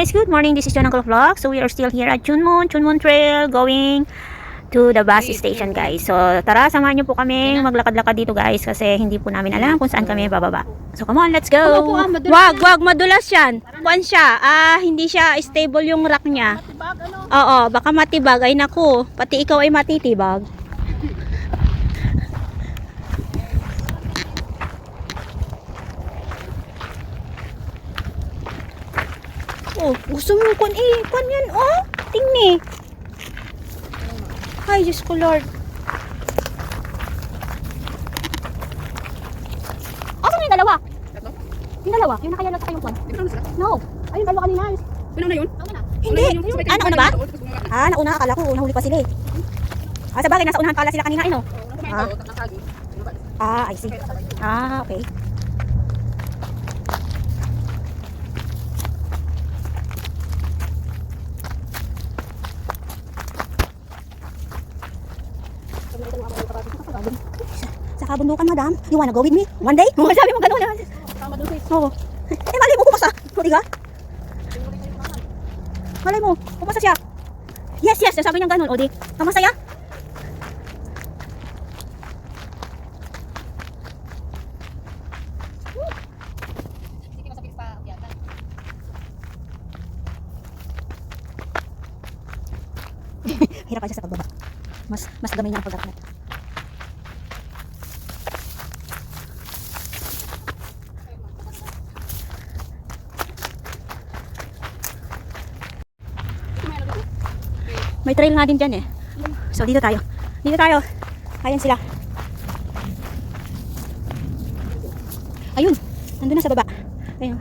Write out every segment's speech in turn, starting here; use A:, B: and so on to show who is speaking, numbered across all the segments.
A: guys, good morning. This is John Uncle Vlog. So we are still here at Chunmun Trail going to the bus station, guys. So tara, samahan niyo po kami maglakad-lakad dito, guys, kasi hindi po namin alam kung saan kami bababa. So come on, let's go.
B: Wag madulas yan. Kuan siya. Hindi siya stable yung rack niya. Oo, baka matibag. Ay naku, pati ikaw ay matitibag. Oh, gusto mo kuan yan, oh. Tingni. Ay, Diyos ko, Lord. Asan yung dalawa? Yung dalawa? Yung nakayala sa kayong kuan? No. Ay, yung dalawa kanina.
C: Ano na yun?
B: Hindi. Nauna ba? Nauna. Akala ko, nahuli pa sila eh. Sa bagay, nasa unahan pala sila kanina, no? I see. Okay. Sa kabundukan, madam. You wanna go with me? One day? Sabi mo gano'n. Oo. Malay mo, pumasa. O, diga? Malay mo, pumasa siya. Yes. Sabi niya gano'n. O, di. Masaya? Hirap pa siya sa pagbaba. Mas gamay niya ang pag-akyat. May trail nga din dyan eh. So dito tayo. Ayan sila. Ayun. Nandun na sa baba. Ayun.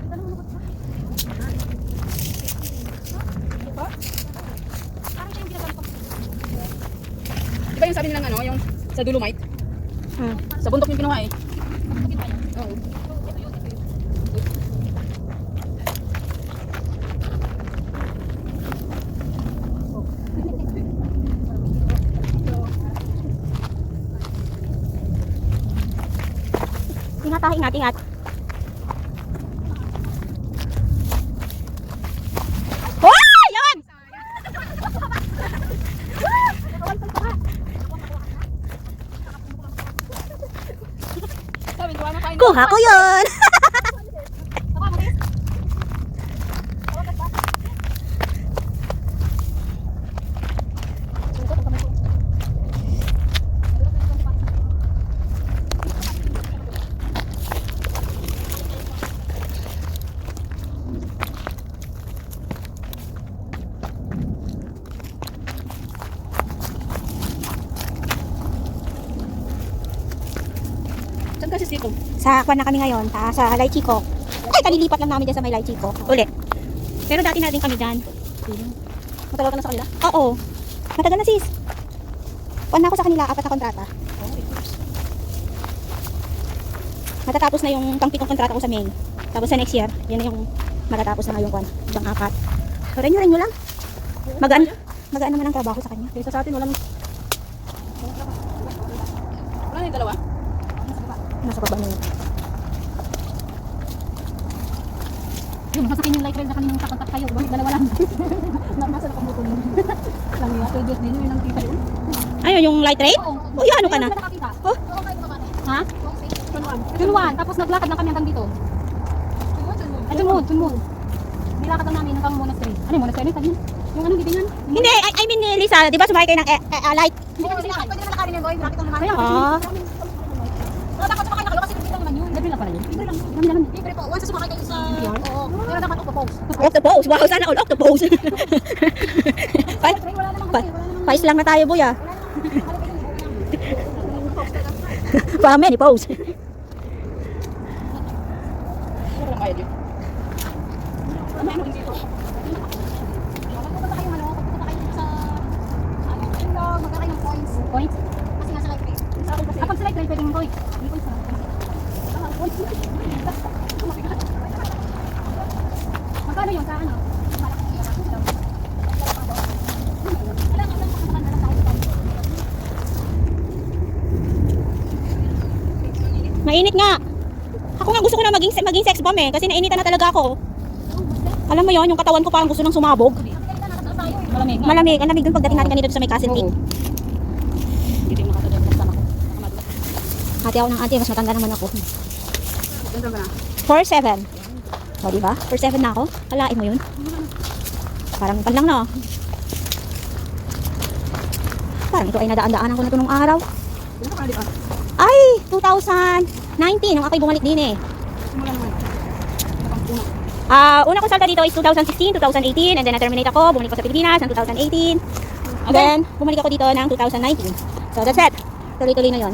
C: Diba yung sabi nilang ano, yung sa Dolomite? Sa bundok yung kinuha eh. Oo.
B: Ingat. Oh! Yan! Kuha ko yun!
C: Saan kasi dito?
B: Sa kwan na kami ngayon, sa Lai Chico. Ay, kalilipat lang namin dyan sa may Lai Chico. Ulit. Pero dati na din kami dyan.
C: Matagal ka na sa kanila?
B: Oo. Matagal na sis. Kwan na ako sa kanila, 4 na kontrata. Matatapos na yung pang-pitong kontrata ko sa May. Tapos sa next year, yun na yung matatapos na ngayong kwan. Ibang 4. So, renyo lang. Magaan naman ang trabaho sa kanya.
C: Kaysa sa atin, walang... Wala na yung dalawa?
B: Nasa baba niya.
C: Yun, masakin yung light rail na kaninang kakontak kayo. Bakit dalawa lang? Nasa nakamoto mo. Lang yung ato din yun ang kita yun.
B: Ayun, yung light rail? O, ano ka na? Oh?
C: Ha? Chunwan. Tapos naglakad lang kami hanggang dito. Ay, Chunmun. Nilakad lang namin hanggang monastery. Ano yung monastery? Sabi yung anong gitingan?
B: Hindi, I mean Lisa, di ba sumakay kayo ng light?
C: Hindi kami sinakad. Pwede naman nakarin yung boy. Malapit lang naman. Dapat sumakay na kayo kasi libre lang naman yun. Libre lang pala yun. Libre po. Once sumakay kayo sa... Oo. Pero dapat octopose.
B: Octopose. Wow, sana all octopose.
C: Wala naman kasi.
B: Pais lang na tayo, boy ah. Pa many pose.
C: Wala lang kaya dito. Ano din dito? Pupunta kayo sa... Magkakaroon ng points. Points? Kasi nga sa light rail. Pag sa light rail, pwede yung points. Hindi points na. Magkano yun sa ano?
B: Mainit nga. Ako nga gusto ko na maging sex bomb eh. Kasi nainitan na talaga ako. Alam mo yon, yung katawan ko parang gusto nang sumabog.
C: Malamig.
B: Malamig. Ang lamig dun pagdating natin kanina dun sa may Castle Peak.
C: Dito yung makatagay ng sama ko.
B: Ate ako ng ate, mas matanda naman ako.
C: Ganda ba na?
B: 4'7". O, diba? 4'7" na ako. Kalain mo yun. Parang pan lang na. Parang ito ay nadaan-daanan ko na ito nung araw.
C: Ganda ka na di ba?
B: Ay, 2019, nung ako'y bumalik din eh.
C: Simula naman. Napang puno.
B: Una ko salta dito is 2016, 2018, and then na-terminate ako, bumalik ko sa Pilipinas ng 2018. And then, bumalik ako dito ng 2019. So, that's it. Tuloy-tuloy na yon.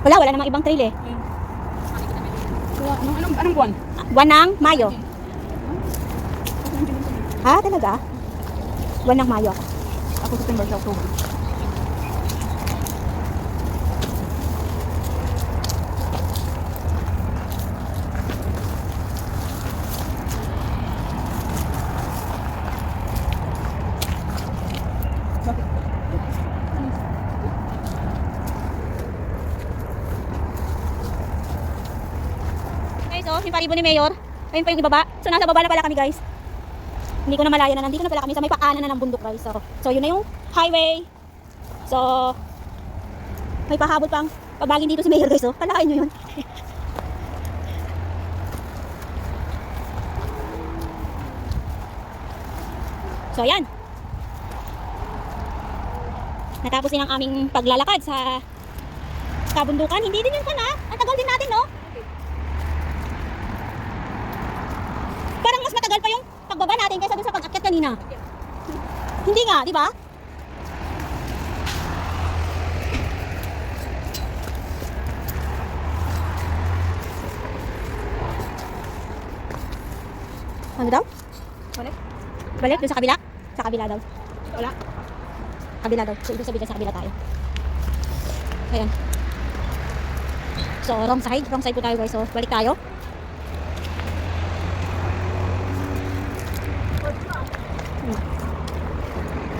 B: Wala namang ibang trail eh.
C: Anong buwan?
B: Buwan ng Mayo. Ha, talaga? Buwan ng Mayo.
C: Ako September sa October.
B: Okay, so, yung paribo ni Mayor. Ayun pa yung ibaba. So, nasa baba na pala kami, guys. Hindi ko na malaya na. Nandito na pala kami sa may paanan na ng bundok, guys. So yun na yung highway. So, may pahabol pang pabagin dito si Mayor, guys. Oh. Kalahin nyo yun. So, yan. Natapos din ang aming paglalakad sa kabundukan. Hindi din yun pa na. Ang tagal din natin, no? Parang mas matagal pa yung pagbaba natin kaysa dun sa pag-akyat kanina. Hindi nga, di ba? Ano daw?
C: Balik?
B: Balik dun sa kabila? Sa kabila daw.
C: Wala.
B: Kabila daw. So, ibig sabihin sa kabila tayo. Ayan. So, wrong side. Wrong side po tayo, guys. So, balik tayo.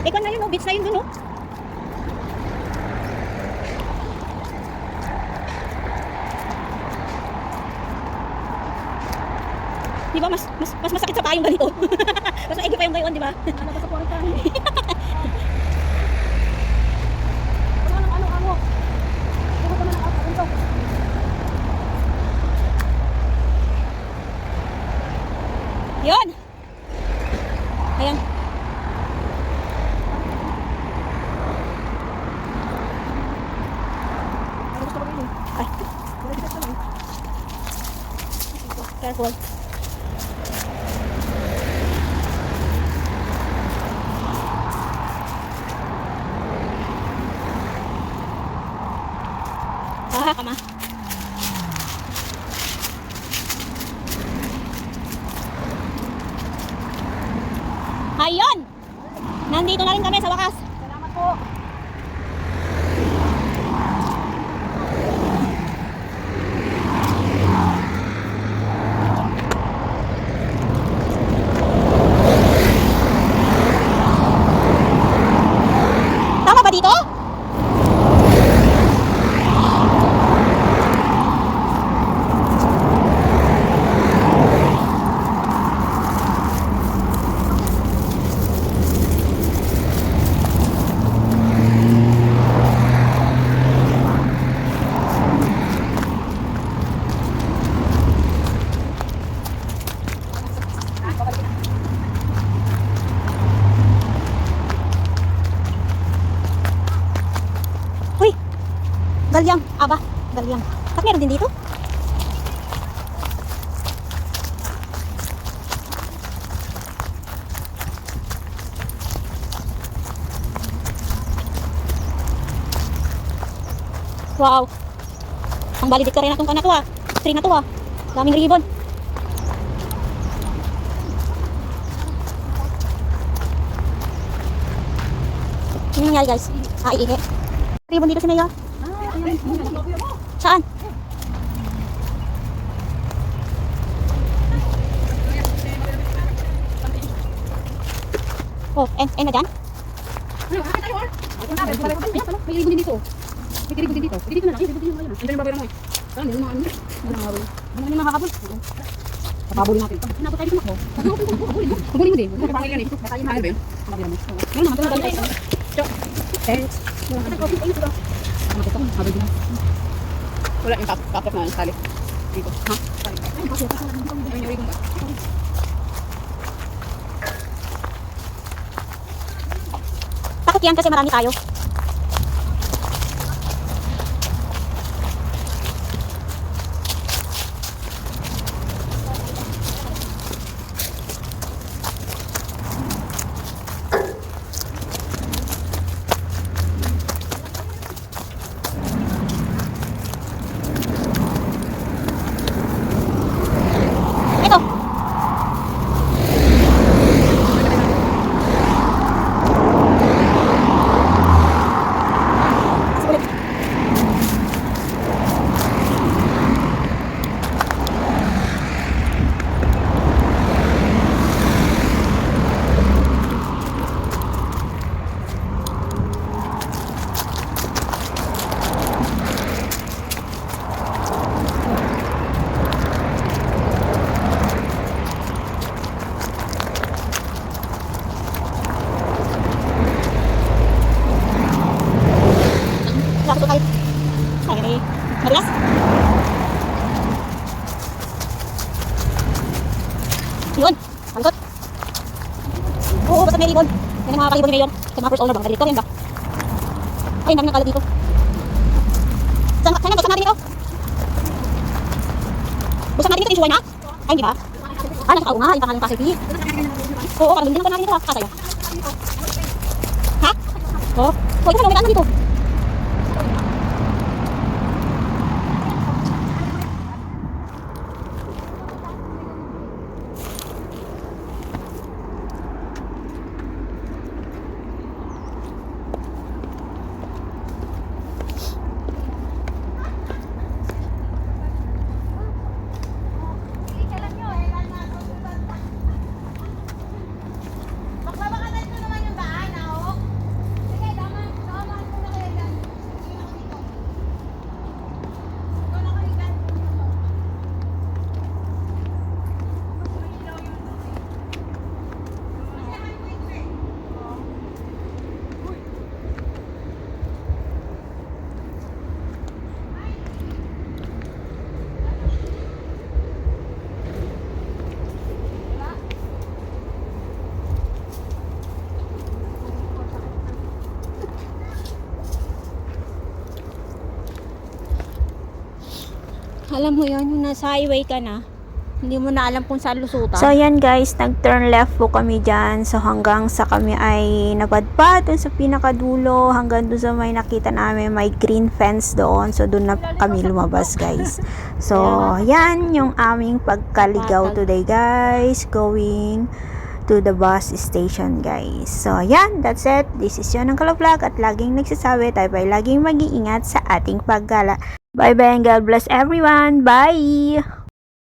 B: Ikaw na yun, no? Beach na yun dun, no? Di ba, mas masakit sa payong ganito. Mas maigi pa yung gayon, di ba?
C: Ano ba sa porta? Wala nang ano. Pumunta na ng ako.
B: Yun! Ayan.
C: Ano gusto ko rin eh?
B: Ay,
C: Wala dito lang.
B: careful. Kama. Ayun! Nandito na rin kami sa wakas.
C: Salamat po.
B: Tama ba dito? Uy! Galyang. Aba, galyang. At meron din dito? Wow. Ang valedictory na itong na to ah. Tree na to ah. Daming ribbon. Ano nangyari guys? Iihi. Ribbon dito si Mayor.
C: Ayan.
B: Saan? Oh, na dyan?
C: Ano, kakay tayo ah. May ribbon din dito. May ribbon din dito. Dito na lang. May ribbon din yung ngayon. Andiyan yung babayaran mo eh. Parang hindi mo ano. Ano naman yung makakabul? Papabulin natin ito. Hinabot tayo sa makbo. Pabulin mo din. Pabulin mo din. Ano ba yun? Meron naman. Meron naman. Thanks. Wala yung tapos na tali. Dito. Ha? Ayun yung wigong ba?
B: Takot yan kasi marami tayo. Ito. Sulit. Lapit tayo. Ay, Marias. Yun. Palusot. Oo, basta may ribbon. Yan ang mga kalibon ni Mayor. Sa mga first owner ba? Dito, yan ba? Ay, ang dami ng kala dito. Saan buksan natin ito? Buksan natin ito, yung suway na? Ay, hindi ba? Ah, nasa kao nga. Yung pangalan ng Pasay P. Oo, parang hindi naman natin ito ha. Kasaya. Ha? Oo. So, ito may daan dito. Alam mo yun, yung nasa highway ka na, hindi mo na alam kung saan lusutan.
A: So, yan guys, nag-turn left po kami dyan. So, hanggang sa kami ay napadpad dun sa pinakadulo, hanggang dun sa may nakita namin, may green fence doon. So, dun na kami lumabas guys. So, yan yung aming pagkaligaw today guys, going to the bus station guys. So, yan, that's it. This is Yon ang Vlog at laging nagsasabi, tayo ay laging mag-iingat sa ating paggala. Bye bye and God bless everyone. Bye!